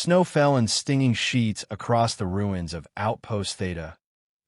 Snow fell in stinging sheets across the ruins of Outpost Theta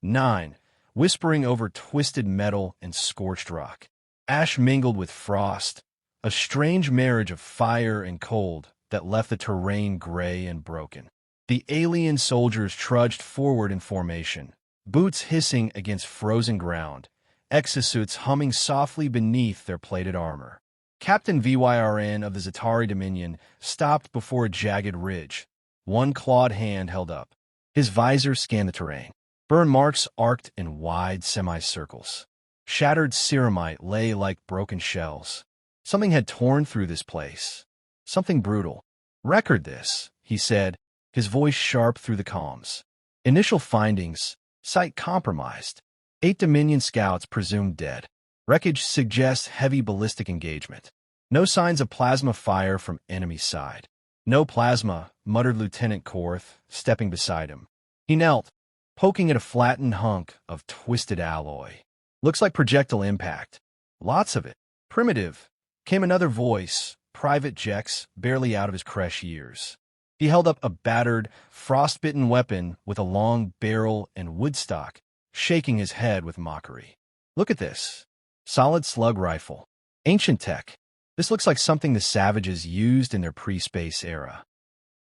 9, whispering over twisted metal and scorched rock. Ash mingled with frost, a strange marriage of fire and cold that left the terrain gray and broken. The alien soldiers trudged forward in formation, boots hissing against frozen ground, exosuits humming softly beneath their plated armor. Captain Vyrn of the Zatari Dominion stopped before a jagged ridge, one clawed hand held up. His visor scanned the terrain. Burn marks arced in wide semicircles. Shattered ceramite lay like broken shells. Something had torn through this place. Something brutal. "Record this," he said, his voice sharp through the comms. Initial findings: site compromised. 8 Dominion scouts presumed dead. Wreckage suggests heavy ballistic engagement. No signs of plasma fire from enemy side. "No plasma," muttered Lieutenant Korth, stepping beside him. He knelt, poking at a flattened hunk of twisted alloy. "Looks like projectile impact. Lots of it. Primitive," came another voice, Private Jex, barely out of his creche years. He held up a battered, frostbitten weapon with a long barrel and woodstock, shaking his head with mockery. "Look at this. Solid slug rifle. Ancient tech. This looks like something the savages used in their pre-space era."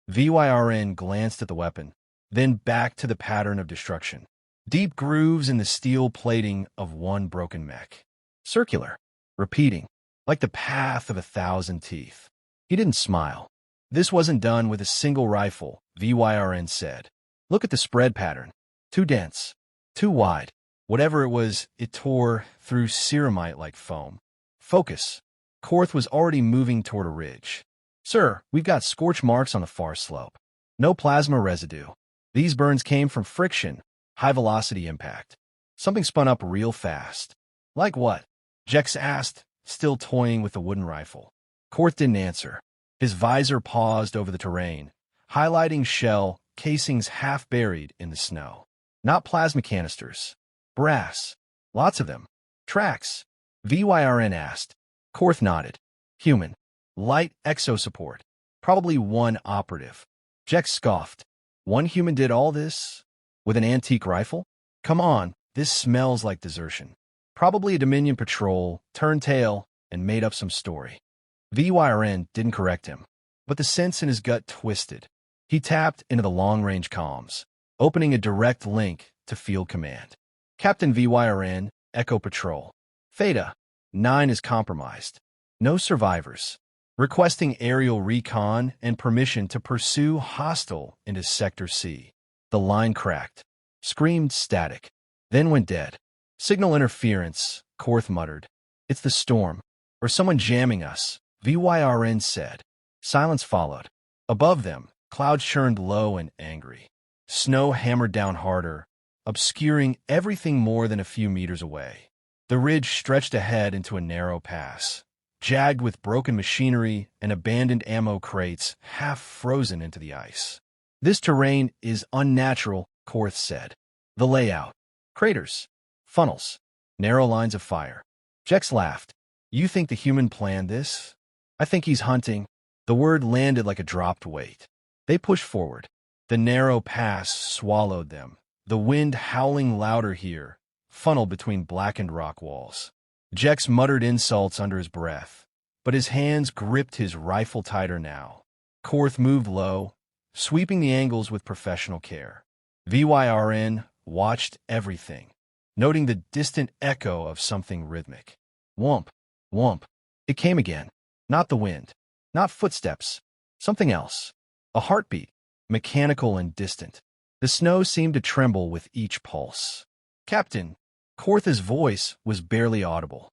Vyrn glanced at the weapon, then back to the pattern of destruction. Deep grooves in the steel plating of one broken mech. Circular. Repeating. Like the path of 1,000 teeth. He didn't smile. "This wasn't done with a single rifle," Vyrn said. "Look at the spread pattern. Too dense. Too wide. Whatever it was, it tore through ceramite like foam. Focus." Korth was already moving toward a ridge. "Sir, we've got scorch marks on the far slope. No plasma residue. These burns came from friction, high-velocity impact. Something spun up real fast." "Like what?" Jex asked, still toying with the wooden rifle. Korth didn't answer. His visor paused over the terrain, highlighting shell casings half buried in the snow. "Not plasma canisters. Brass. Lots of them. Tracks?" Vyrn asked. Korth nodded. "Human. Light exosupport. Probably one operative." Jex scoffed. "One human did all this? With an antique rifle? Come on, this smells like desertion. Probably a Dominion patrol, turned tail, and made up some story." Vyrn didn't correct him, but the sense in his gut twisted. He tapped into the long-range comms, opening a direct link to field command. "Captain Vyrn, Echo Patrol. Theta 9 is compromised. No survivors. Requesting aerial recon and permission to pursue hostile into Sector C." The line cracked, screamed static, then went dead. "Signal interference," Korth muttered. "It's the storm. Or someone jamming us," Vyrn said. Silence followed. Above them, clouds churned low and angry. Snow hammered down harder, obscuring everything more than a few meters away. The ridge stretched ahead into a narrow pass, jagged with broken machinery and abandoned ammo crates half frozen into the ice. "This terrain is unnatural," Korth said. "The layout. Craters. Funnels. Narrow lines of fire." Jex laughed. "You think the human planned this? I think he's hunting." The word landed like a dropped weight. They pushed forward. The narrow pass swallowed them, the wind howling louder here, funneled between blackened rock walls. Jex muttered insults under his breath, but his hands gripped his rifle tighter now. Korth moved low, sweeping the angles with professional care. Vyrn watched everything, noting the distant echo of something rhythmic. Whomp, whomp. It came again. Not the wind, not footsteps, something else. A heartbeat, mechanical and distant. The snow seemed to tremble with each pulse. "Captain," Korth's voice was barely audible.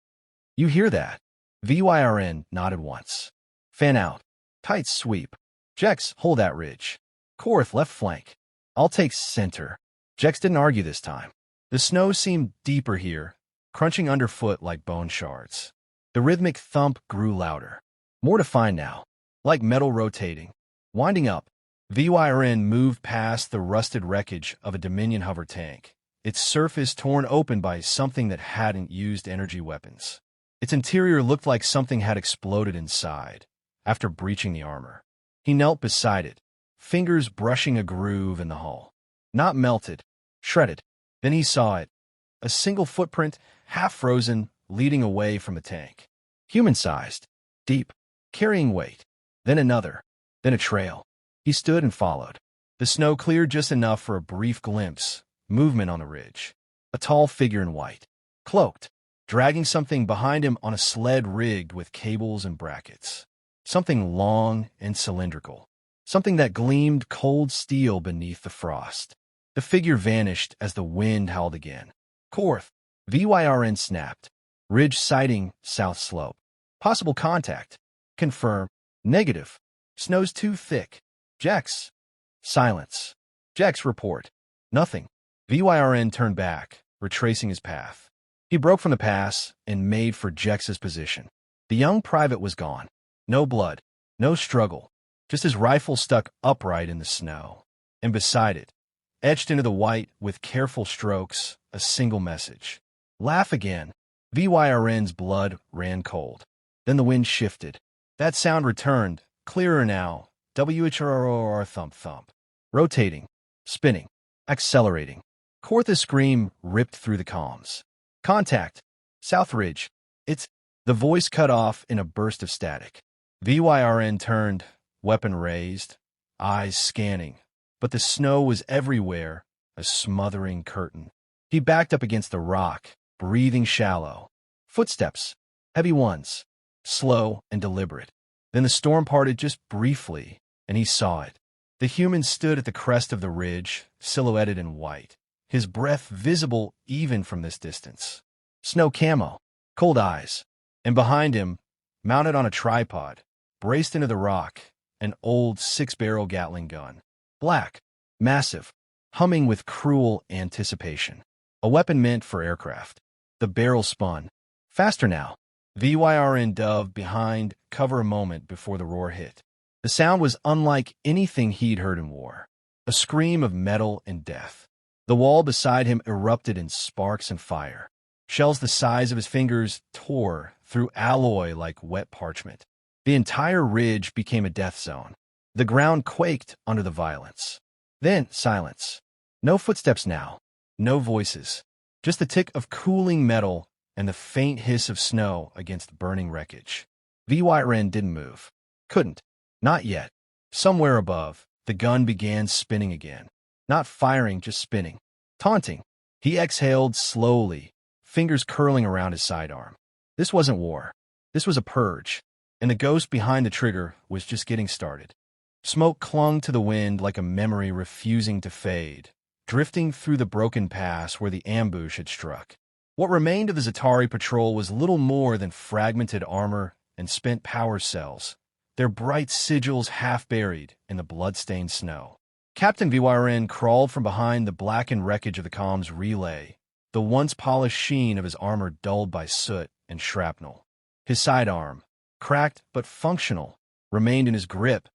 "You hear that?" Vyrn nodded once. "Fan out. Tight sweep. Jex, hold that ridge. Korth, left flank. I'll take center." Jex didn't argue this time. The snow seemed deeper here, crunching underfoot like bone shards. The rhythmic thump grew louder. More to find now, like metal rotating. Winding up, Vyrn moved past the rusted wreckage of a Dominion hover tank, its surface torn open by something that hadn't used energy weapons. Its interior looked like something had exploded inside, after breaching the armor. He knelt beside it, fingers brushing a groove in the hull. Not melted, shredded. Then he saw it. A single footprint, half frozen, leading away from the tank. Human-sized, deep, carrying weight. Then another. Then a trail. He stood and followed. The snow cleared just enough for a brief glimpse. Movement on the ridge. A tall figure in white. Cloaked. Dragging something behind him on a sled rigged with cables and brackets. Something long and cylindrical. Something that gleamed cold steel beneath the frost. The figure vanished as the wind howled again. Korth. VYRN snapped. Ridge sighting, south slope. Possible contact. Confirm. Negative. Snow's too thick. Jex. Silence. Jex report. Nothing. VYRN turned back, retracing his path. He broke from the pass and made for Jex's position. The young private was gone. No blood. No struggle. Just his rifle stuck upright in the snow. And beside it, etched into the white with careful strokes, a single message. Laugh again. VYRN's blood ran cold. Then the wind shifted. That sound returned, clearer now. WHRR thump thump. Rotating. Spinning. Accelerating. Korth's scream ripped through the calms. Contact. South Ridge. It's... The voice cut off in a burst of static. VYRN turned, weapon raised, eyes scanning. But the snow was everywhere, a smothering curtain. He backed up against the rock, breathing shallow. Footsteps. Heavy ones. Slow and deliberate. Then the storm parted just briefly, and he saw it. The human stood at the crest of the ridge, silhouetted in white, his breath visible even from this distance. Snow camo, cold eyes, and behind him, mounted on a tripod, braced into the rock, an old 6-barrel Gatling gun. Black, massive, humming with cruel anticipation. A weapon meant for aircraft. The barrel spun. Faster now. VYRN dove behind, cover a moment before the roar hit. The sound was unlike anything he'd heard in war. A scream of metal and death. The wall beside him erupted in sparks and fire. Shells the size of his fingers tore through alloy like wet parchment. The entire ridge became a death zone. The ground quaked under the violence. Then silence. No footsteps now. No voices. Just the tick of cooling metal and the faint hiss of snow against burning wreckage. VYRN didn't move. Couldn't. Not yet. Somewhere above, the gun began spinning again. Not firing, just spinning. Taunting. He exhaled slowly, fingers curling around his sidearm. This wasn't war. This was a purge. And the ghost behind the trigger was just getting started. Smoke clung to the wind like a memory refusing to fade, drifting through the broken pass where the ambush had struck. What remained of the Za'atari patrol was little more than fragmented armor and spent power cells, their bright sigils half buried in the blood-stained snow. Captain VYRN crawled from behind the blackened wreckage of the comms relay, the once polished sheen of his armor dulled by soot and shrapnel. His sidearm, cracked but functional, remained in his grip,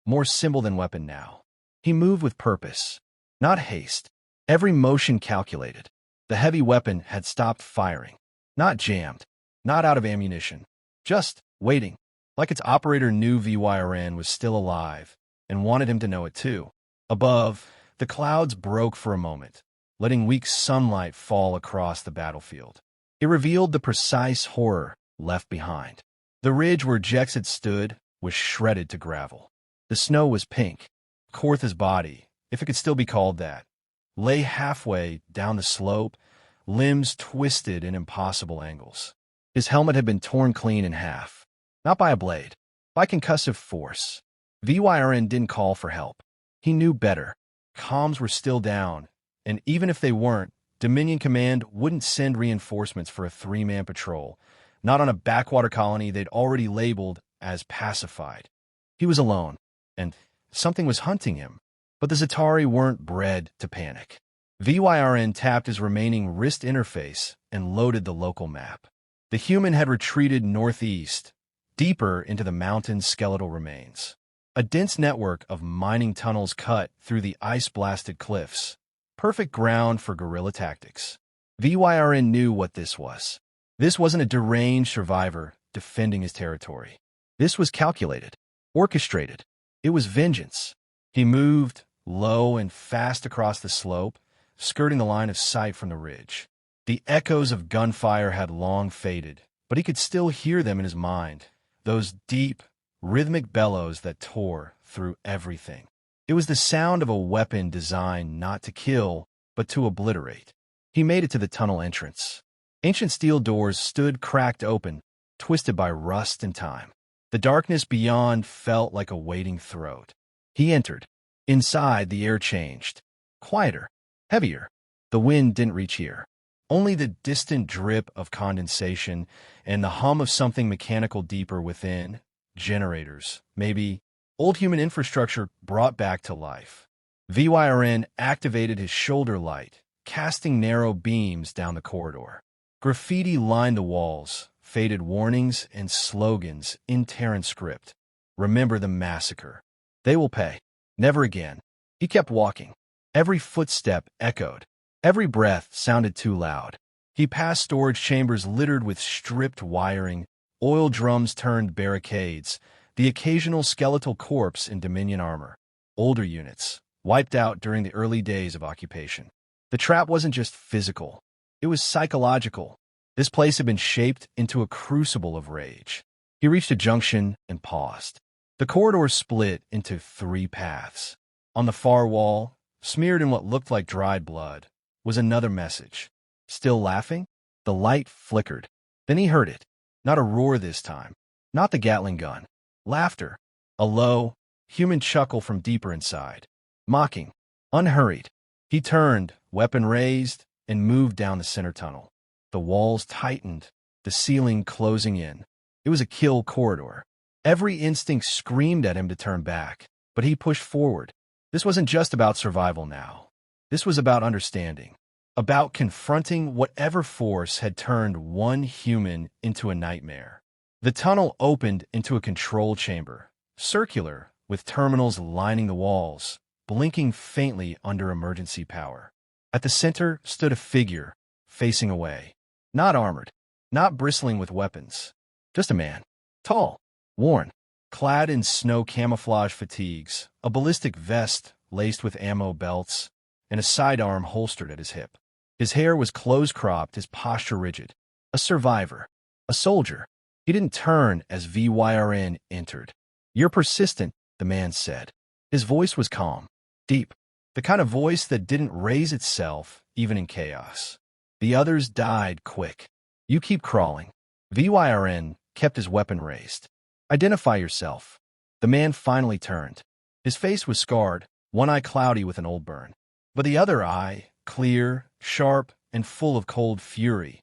more symbol than weapon now. He moved with purpose, not haste, every motion calculated. The heavy weapon had stopped firing, not jammed, not out of ammunition, just waiting, like its operator knew VYRN was still alive and wanted him to know it too. Above, the clouds broke for a moment, letting weak sunlight fall across the battlefield. It revealed the precise horror left behind. The ridge where Jex had stood was shredded to gravel. The snow was pink. Korth's body, if it could still be called that, lay halfway down the slope, limbs twisted in impossible angles. His helmet had been torn clean in half, not by a blade, by concussive force. VYRN didn't call for help. He knew better. Comms were still down, and even if they weren't, Dominion Command wouldn't send reinforcements for a 3-man patrol, not on a backwater colony they'd already labeled as pacified. He was alone, and something was hunting him. But the Za'atari weren't bred to panic. VYRN tapped his remaining wrist interface and loaded the local map. The human had retreated northeast, deeper into the mountain's skeletal remains. A dense network of mining tunnels cut through the ice-blasted cliffs. Perfect ground for guerrilla tactics. VYRN knew what this was. This wasn't a deranged survivor defending his territory. This was calculated, orchestrated. It was vengeance. He moved, low and fast across the slope, skirting the line of sight from the ridge. The echoes of gunfire had long faded, but he could still hear them in his mind, those deep, rhythmic bellows that tore through everything. It was the sound of a weapon designed not to kill, but to obliterate. He made it to the tunnel entrance. Ancient steel doors stood cracked open, twisted by rust and time. The darkness beyond felt like a waiting throat. He entered. Inside, the air changed. Quieter, heavier. The wind didn't reach here. Only the distant drip of condensation and the hum of something mechanical deeper within. Generators, maybe. Old human infrastructure brought back to life. VYRN activated his shoulder light, casting narrow beams down the corridor. Graffiti lined the walls, faded warnings and slogans in Terran script. Remember the massacre. They will pay. Never again. He kept walking. Every footstep echoed. Every breath sounded too loud. He passed storage chambers littered with stripped wiring, oil drums turned barricades, the occasional skeletal corpse in Dominion armor. Older units, wiped out during the early days of occupation. The trap wasn't just physical. It was psychological. This place had been shaped into a crucible of rage. He reached a junction and paused. The corridor split into 3 paths. On the far wall, smeared in what looked like dried blood, was another message. Still laughing? The light flickered. Then he heard it. Not a roar this time. Not the Gatling gun. Laughter. A low, human chuckle from deeper inside. Mocking. Unhurried. He turned, weapon raised, and moved down the center tunnel. The walls tightened, the ceiling closing in. It was a kill corridor. Every instinct screamed at him to turn back, but he pushed forward. This wasn't just about survival now. This was about understanding, about confronting whatever force had turned one human into a nightmare. The tunnel opened into a control chamber, circular, with terminals lining the walls, blinking faintly under emergency power. At the center stood a figure, facing away. Not armored, not bristling with weapons. Just a man. Tall, worn, clad in snow camouflage fatigues, a ballistic vest laced with ammo belts, and a sidearm holstered at his hip. His hair was close-cropped, his posture rigid. A survivor. A soldier. He didn't turn as VYRN entered. "You're persistent," the man said. His voice was calm, deep, the kind of voice that didn't raise itself even in chaos. The others died quick. "You keep crawling." VYRN kept his weapon raised. "Identify yourself." The man finally turned. His face was scarred, one eye cloudy with an old burn. But the other eye, clear, sharp, and full of cold fury,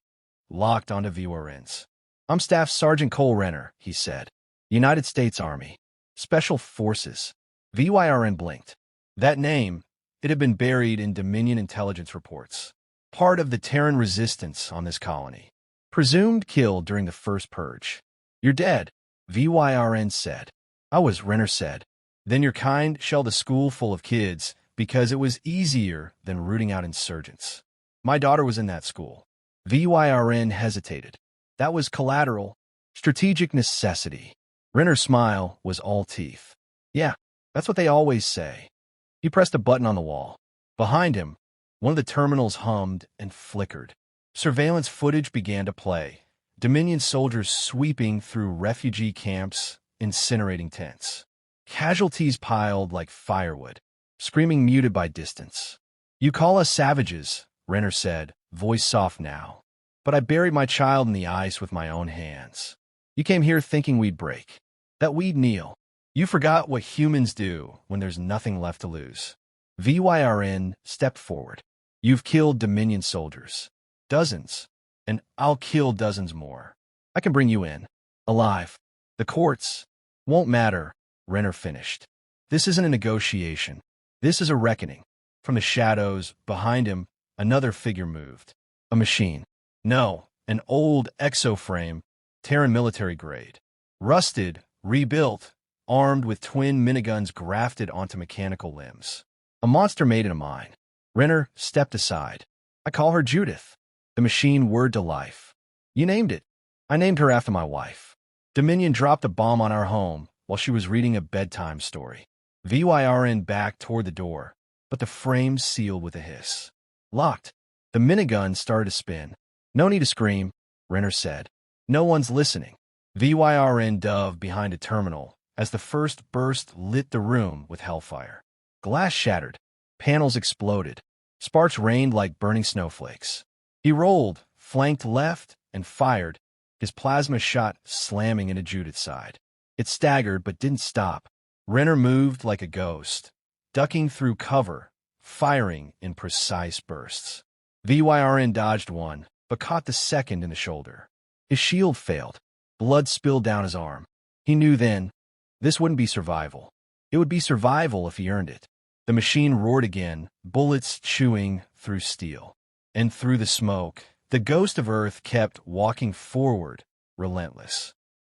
locked onto VYRN's. "I'm Staff Sergeant Cole Renner," he said. "United States Army. Special Forces." VYRN blinked. That name, it had been buried in Dominion intelligence reports. Part of the Terran resistance on this colony. Presumed killed during the first purge. "You're dead," VYRN said. "I was," Renner said. "Then your kind shelled a school full of kids because it was easier than rooting out insurgents. My daughter was in that school." VYRN hesitated. "That was collateral, strategic necessity." Renner's smile was all teeth. "Yeah, that's what they always say." He pressed a button on the wall. Behind him, one of the terminals hummed and flickered. Surveillance footage began to play. Dominion soldiers sweeping through refugee camps, incinerating tents. Casualties piled like firewood, screaming muted by distance. "You call us savages," Renner said, voice soft now. "But I buried my child in the ice with my own hands. You came here thinking we'd break, that we'd kneel. You forgot what humans do when there's nothing left to lose." VYRN stepped forward. "You've killed Dominion soldiers. Dozens. And I'll kill dozens more. I can bring you in. Alive. The courts won't matter," Renner finished. "This isn't a negotiation. This is a reckoning." From the shadows, behind him, another figure moved. A machine. No, an old exoframe, Terran military grade. Rusted, rebuilt, armed with twin miniguns grafted onto mechanical limbs. A monster made in a mine. Renner stepped aside. "I call her Judith." The machine whirred to life. "You named it." "I named her after my wife. Dominion dropped a bomb on our home while she was reading a bedtime story." VYRN backed toward the door, but the frame sealed with a hiss. Locked. The minigun started to spin. "No need to scream," Renner said. "No one's listening." VYRN dove behind a terminal as the first burst lit the room with hellfire. Glass shattered. Panels exploded. Sparks rained like burning snowflakes. He rolled, flanked left, and fired, his plasma shot slamming into Judith's side. It staggered but didn't stop. Renner moved like a ghost, ducking through cover, firing in precise bursts. VYRN dodged one, but caught the second in the shoulder. His shield failed. Blood spilled down his arm. He knew then, this wouldn't be survival. It would be survival if he earned it. The machine roared again, bullets chewing through steel. And through the smoke, the ghost of Earth kept walking forward, relentless.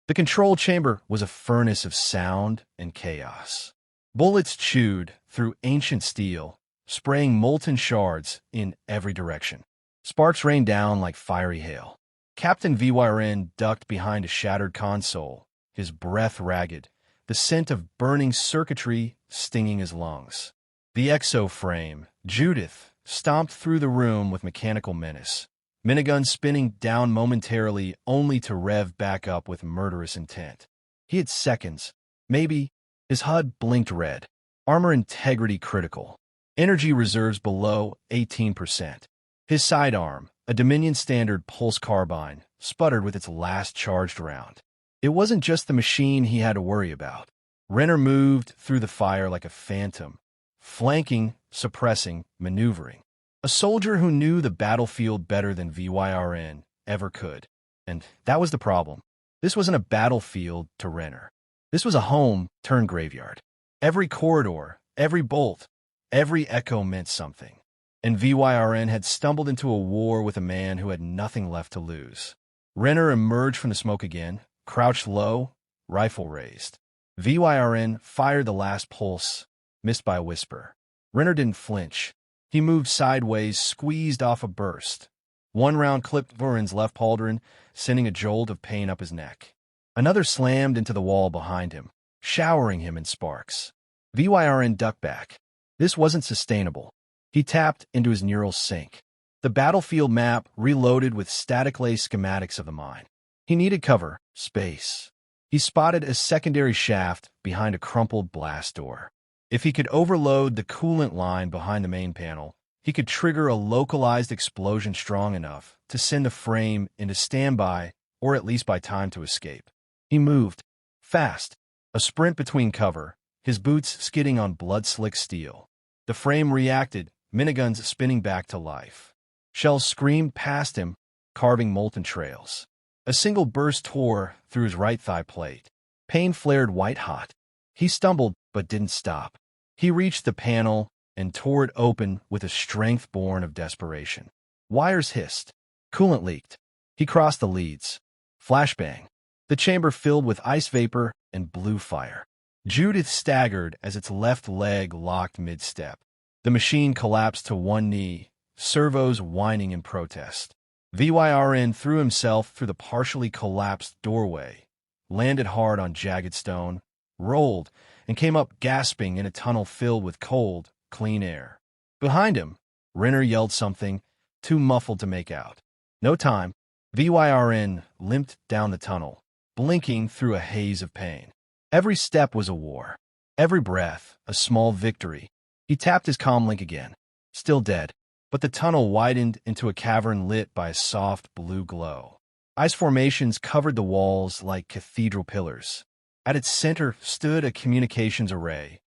The control chamber was a furnace of sound and chaos. Bullets chewed through ancient steel, spraying molten shards in every direction. Sparks rained down like fiery hail. Captain VYRN ducked behind a shattered console, his breath ragged, the scent of burning circuitry stinging his lungs. The exo-frame, Judith, stomped through the room with mechanical menace. Minigun spinning down momentarily only to rev back up with murderous intent. He had seconds. Maybe. His HUD blinked red. Armor integrity critical. Energy reserves below 18%. His sidearm, a Dominion standard pulse carbine, sputtered with its last charged round. It wasn't just the machine he had to worry about. Renner moved through the fire like a phantom, flanking, suppressing, maneuvering. A soldier who knew the battlefield better than VYRN ever could. And that was the problem. This wasn't a battlefield to Renner. This was a home turned graveyard. Every corridor, every bolt, every echo meant something. And VYRN had stumbled into a war with a man who had nothing left to lose. Renner emerged from the smoke again, crouched low, rifle raised. VYRN fired the last pulse, missed by a whisper. Renner didn't flinch. He moved sideways, squeezed off a burst. One round clipped VYRN's left pauldron, sending a jolt of pain up his neck. Another slammed into the wall behind him, showering him in sparks. VYRN ducked back. This wasn't sustainable. He tapped into his neural sync. The battlefield map reloaded with static-lay schematics of the mine. He needed cover, space. He spotted a secondary shaft behind a crumpled blast door. If he could overload the coolant line behind the main panel, he could trigger a localized explosion strong enough to send the frame into standby or at least buy time to escape. He moved. Fast. A sprint between cover, his boots skidding on blood-slick steel. The frame reacted, miniguns spinning back to life. Shells screamed past him, carving molten trails. A single burst tore through his right thigh plate. Pain flared white-hot. He stumbled, but didn't stop. He reached the panel and tore it open with a strength born of desperation. Wires hissed. Coolant leaked. He crossed the leads. Flashbang. The chamber filled with ice vapor and blue fire. Judith staggered as its left leg locked mid-step. The machine collapsed to one knee, servos whining in protest. VYRN threw himself through the partially collapsed doorway, landed hard on jagged stone, rolled, and came up gasping in a tunnel filled with cold, clean air. Behind him, Renner yelled something, too muffled to make out. No time. VYRN limped down the tunnel, blinking through a haze of pain. Every step was a war. Every breath, a small victory. He tapped his comlink again. Still dead. But the tunnel widened into a cavern lit by a soft blue glow. Ice formations covered the walls like cathedral pillars. At its center stood a communications array.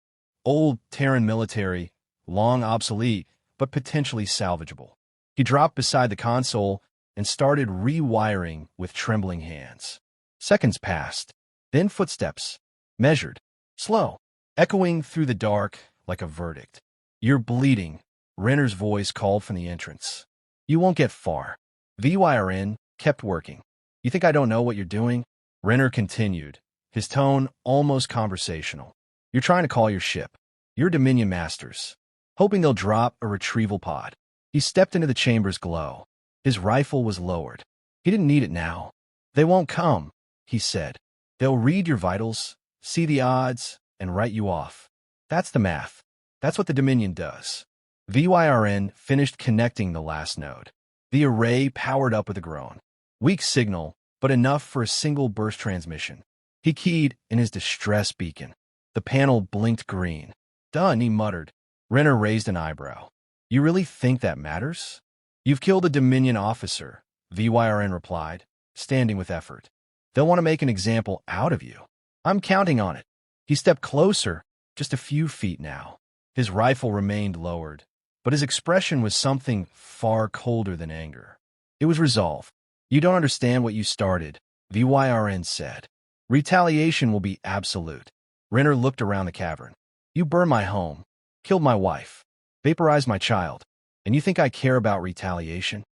Old Terran military, long obsolete, but potentially salvageable. He dropped beside the console and started rewiring with trembling hands. Seconds passed. Then footsteps. Measured. Slow. Echoing through the dark like a verdict. "You're bleeding," Renner's voice called from the entrance. "You won't get far." VYRN kept working. "You think I don't know what you're doing?" Renner continued, his tone almost conversational. "You're trying to call your ship. You're Dominion masters, hoping they'll drop a retrieval pod." He stepped into the chamber's glow. His rifle was lowered. He didn't need it now. "They won't come," he said. "They'll read your vitals, see the odds, and write you off. That's the math. That's what the Dominion does. VYRN finished connecting the last node. The array powered up with a groan. Weak signal, but enough for a single burst transmission. He keyed in his distress beacon. The panel blinked green. Done, he muttered. Renner raised an eyebrow. You really think that matters? You've killed a Dominion officer, VYRN replied, standing with effort. They'll want to make an example out of you. I'm counting on it. He stepped closer, just a few feet now. His rifle remained lowered, but his expression was something far colder than anger. It was resolve. You don't understand what you started, VYRN said. Retaliation will be absolute. Renner looked around the cavern. You burned my home, killed my wife, vaporized my child, and you think I care about retaliation?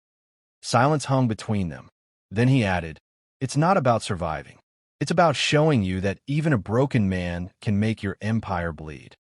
Silence hung between them. Then he added, it's not about surviving. It's about showing you that even a broken man can make your empire bleed.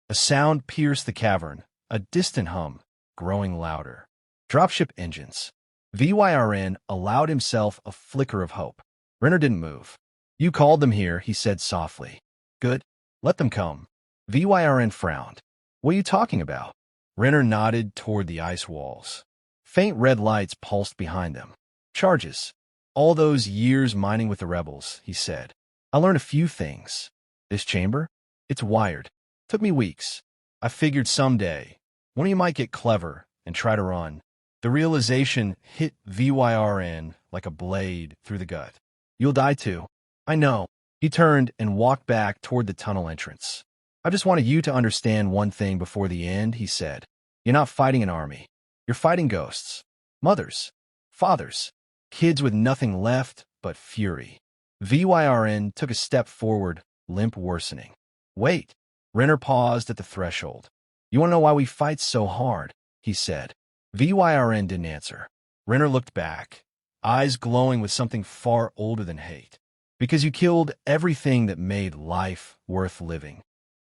A sound pierced the cavern, a distant hum, growing louder. Dropship engines. VYRN allowed himself a flicker of hope. Renner didn't move. You called them here, he said softly. Good. Let them come. VYRN frowned. What are you talking about? Renner nodded toward the ice walls. Faint red lights pulsed behind them. Charges. All those years mining with the rebels, he said. I learned a few things. This chamber? It's wired. Took me weeks. I figured someday, one of you might get clever and try to run. The realization hit VYRN like a blade through the gut. You'll die too. I know. He turned and walked back toward the tunnel entrance. I just wanted you to understand one thing before the end, he said. You're not fighting an army. You're fighting ghosts. Mothers. Fathers. Kids with nothing left but fury. VYRN took a step forward, limp worsening. Wait. Renner paused at the threshold. You want to know why we fight so hard? He said. VYRN didn't answer. Renner looked back, eyes glowing with something far older than hate. Because you killed everything that made life worth living.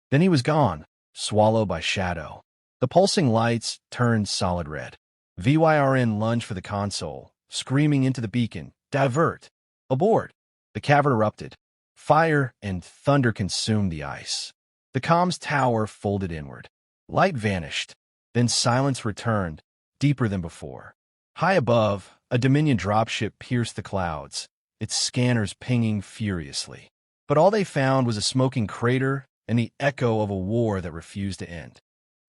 Then he was gone, swallowed by shadow. The pulsing lights turned solid red. VYRN lunged for the console, screaming into the beacon, divert! Aboard! The cavern erupted. Fire and thunder consumed the ice. The comms tower folded inward. Light vanished. Then silence returned, deeper than before. High above, a Dominion dropship pierced the clouds, its scanners pinging furiously. But all they found was a smoking crater and the echo of a war that refused to end.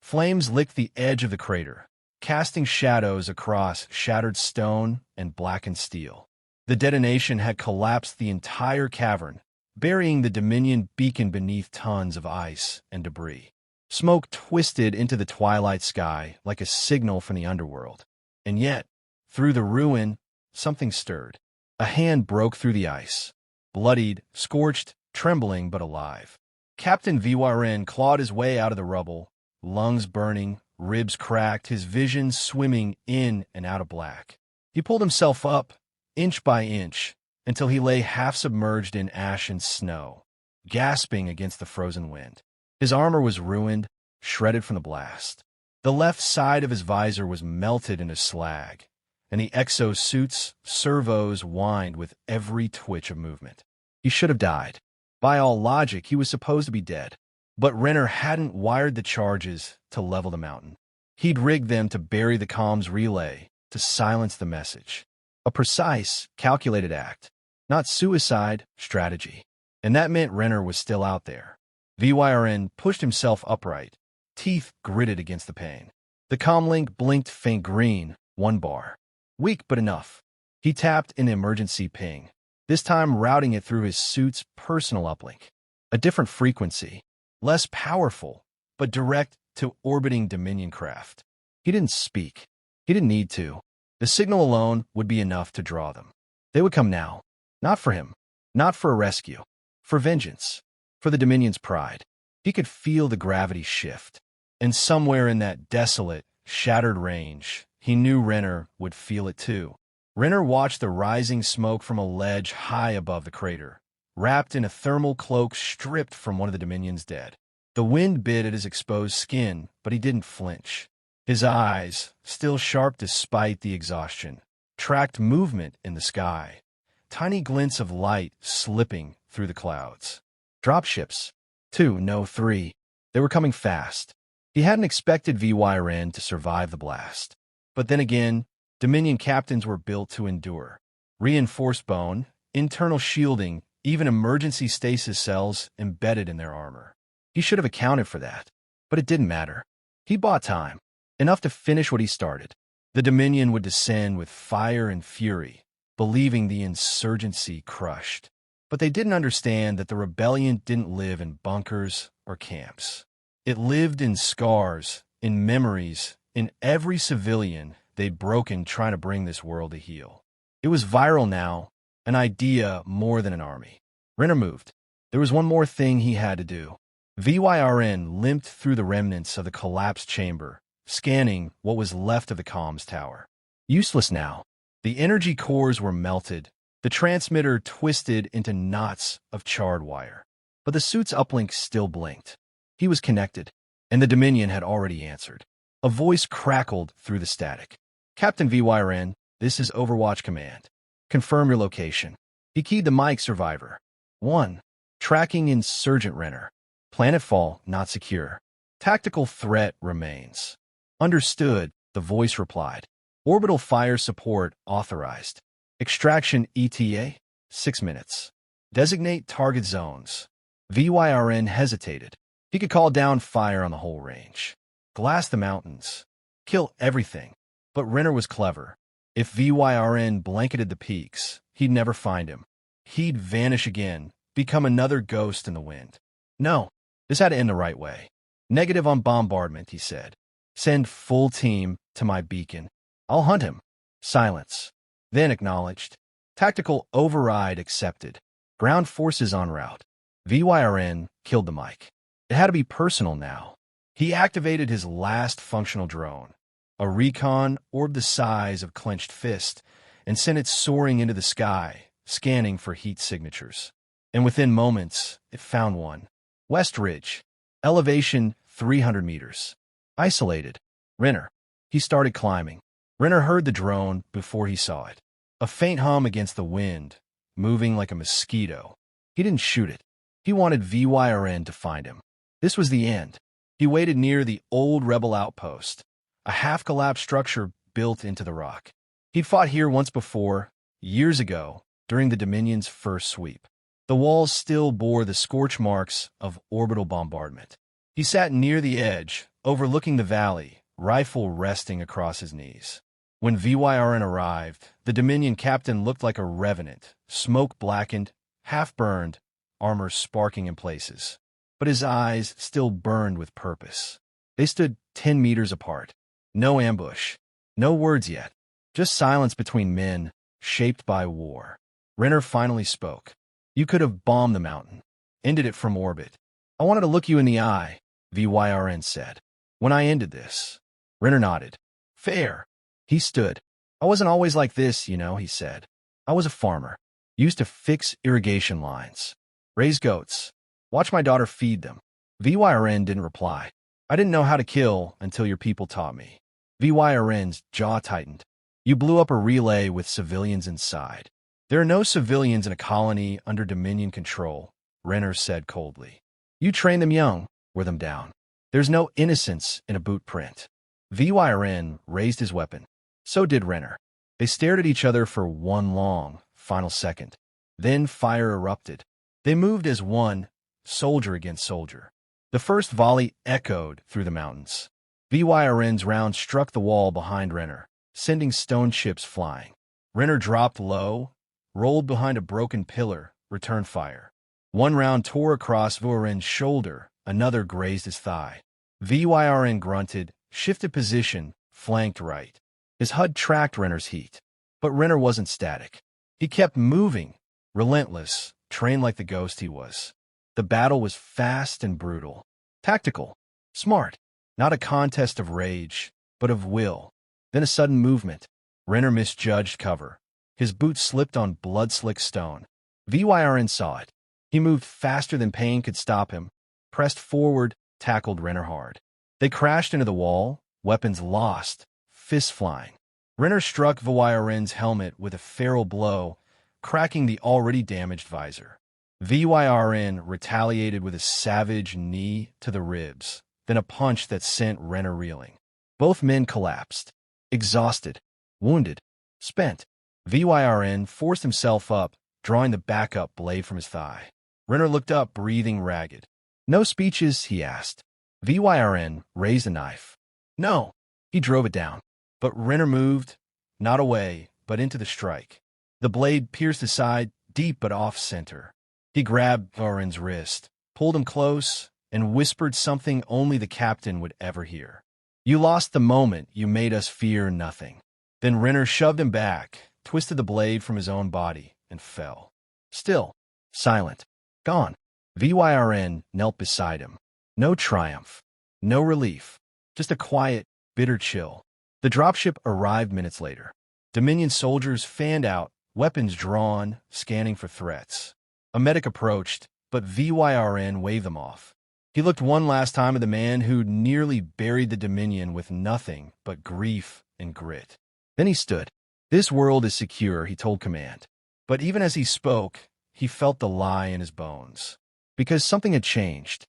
Flames licked the edge of the crater, casting shadows across shattered stone and blackened steel. The detonation had collapsed the entire cavern, burying the Dominion beacon beneath tons of ice and debris. Smoke twisted into the twilight sky like a signal from the underworld. And yet, through the ruin, something stirred. A hand broke through the ice. Bloodied, scorched, trembling but alive. Captain VYRN clawed his way out of the rubble, lungs burning, ribs cracked, his vision swimming in and out of black. He pulled himself up, inch by inch, until he lay half-submerged in ash and snow, gasping against the frozen wind. His armor was ruined, shredded from the blast. The left side of his visor was melted into slag, and the exosuit's servos whined with every twitch of movement. He should have died. By all logic, he was supposed to be dead. But Renner hadn't wired the charges to level the mountain. He'd rigged them to bury the comms relay, to silence the message. A precise, calculated act. Not suicide, strategy. And that meant Renner was still out there. VYRN pushed himself upright, teeth gritted against the pain. The comlink blinked faint green, 1 bar. Weak but enough. He tapped an emergency ping, this time routing it through his suit's personal uplink. A different frequency, less powerful, but direct to orbiting Dominion craft. He didn't speak. He didn't need to. The signal alone would be enough to draw them. They would come now. Not for him. Not for a rescue. For vengeance. For the Dominion's pride. He could feel the gravity shift. And somewhere in that desolate, shattered range, he knew Renner would feel it too. Renner watched the rising smoke from a ledge high above the crater, wrapped in a thermal cloak stripped from one of the Dominion's dead. The wind bit at his exposed skin, but he didn't flinch. His eyes, still sharp despite the exhaustion, tracked movement in the sky, tiny glints of light slipping through the clouds. Dropships. 2, no 3. They were coming fast. He hadn't expected VYRN to survive the blast. But then again, Dominion captains were built to endure. Reinforced bone, internal shielding, even emergency stasis cells embedded in their armor. He should have accounted for that. But it didn't matter. He bought time, enough to finish what he started. The Dominion would descend with fire and fury, believing the insurgency crushed. But they didn't understand that the rebellion didn't live in bunkers or camps. It lived in scars, in memories, in every civilian they'd broken trying to bring this world to heel. It was viral now, an idea more than an army. Renner moved. There was one more thing he had to do. VYRN limped through the remnants of the collapsed chamber, scanning what was left of the comms tower. Useless now. The energy cores were melted, the transmitter twisted into knots of charred wire. But the suit's uplink still blinked. He was connected, and the Dominion had already answered. A voice crackled through the static. Captain VYRN, this is Overwatch Command. Confirm your location. He keyed the mic survivor. 1. Tracking Insurgent Renner. Planetfall not secure. Tactical threat remains. Understood, the voice replied. Orbital fire support authorized. Extraction ETA, 6 minutes. Designate target zones. VYRN hesitated. He could call down fire on the whole range. Glass the mountains. Kill everything. But Renner was clever. If VYRN blanketed the peaks, he'd never find him. He'd vanish again, become another ghost in the wind. No, this had to end the right way. Negative on bombardment, he said. Send full team to my beacon. I'll hunt him. Silence. Then acknowledged. Tactical override accepted. Ground forces en route. VYRN killed the mic. It had to be personal now. He activated his last functional drone, a recon orb the size of clenched fist, and sent it soaring into the sky, scanning for heat signatures. And within moments, it found one. West Ridge. Elevation 300 meters. Isolated. Renner. He started climbing. Renner heard the drone before he saw it. A faint hum against the wind, moving like a mosquito. He didn't shoot it. He wanted VYRN to find him. This was the end. He waited near the old rebel outpost, a half-collapsed structure built into the rock. He'd fought here once before, years ago, during the Dominion's first sweep. The walls still bore the scorch marks of orbital bombardment. He sat near the edge, overlooking the valley, rifle resting across his knees. When VYRN arrived, the Dominion captain looked like a revenant, smoke-blackened, half-burned, armor sparking in places. But his eyes still burned with purpose. They stood 10 meters apart. No ambush. No words yet. Just silence between men, shaped by war. Renner finally spoke. You could have bombed the mountain. Ended it from orbit. I wanted to look you in the eye, VYRN said. When I ended this. Renner nodded. Fair. He stood. I wasn't always like this, he said. I was a farmer. Used to fix irrigation lines. Raise goats. Watch my daughter feed them. VYRN didn't reply. I didn't know how to kill until your people taught me. VYRN's jaw tightened. You blew up a relay with civilians inside. There are no civilians in a colony under Dominion control, Renner said coldly. You train them young, wear them down. There's no innocence in a boot print. VYRN raised his weapon. So did Renner. They stared at each other for one long, final second. Then fire erupted. They moved as one, soldier against soldier. The first volley echoed through the mountains. VYRN's round struck the wall behind Renner, sending stone chips flying. Renner dropped low, rolled behind a broken pillar, returned fire. One round tore across VYRN's shoulder, another grazed his thigh. VYRN grunted, shifted position, flanked right. His HUD tracked Renner's heat. But Renner wasn't static. He kept moving, relentless, trained like the ghost he was. The battle was fast and brutal. Tactical. Smart. Not a contest of rage, but of will. Then a sudden movement. Renner misjudged cover. His boot slipped on blood-slick stone. VYRN saw it. He moved faster than pain could stop him, pressed forward, tackled Renner hard. They crashed into the wall, weapons lost, fists flying. Renner struck VYRN's helmet with a feral blow, cracking the already damaged visor. VYRN retaliated with a savage knee to the ribs, then a punch that sent Renner reeling. Both men collapsed, exhausted, wounded, spent. VYRN forced himself up, drawing the backup blade from his thigh. Renner looked up, breathing ragged. "No speeches?" he asked. VYRN raised a knife. "No." He drove it down. But Renner moved, not away, but into the strike. The blade pierced his side, deep but off-center. He grabbed VYRN's wrist, pulled him close, and whispered something only the captain would ever hear. "You lost the moment you made us fear nothing." Then Renner shoved him back, twisted the blade from his own body, and fell. Still, silent, gone. VYRN knelt beside him. No triumph, no relief, just a quiet, bitter chill. The dropship arrived minutes later. Dominion soldiers fanned out, weapons drawn, scanning for threats. A medic approached, but VYRN waved them off. He looked one last time at the man who'd nearly buried the Dominion with nothing but grief and grit. Then he stood. "This world is secure," he told command. But even as he spoke, he felt the lie in his bones. Because something had changed.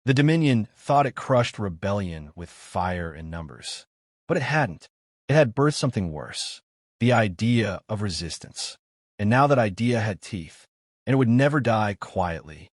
The Dominion thought it crushed rebellion with fire and numbers. But it hadn't. It had birthed something worse. The idea of resistance. And now that idea had teeth. And it would never die quietly.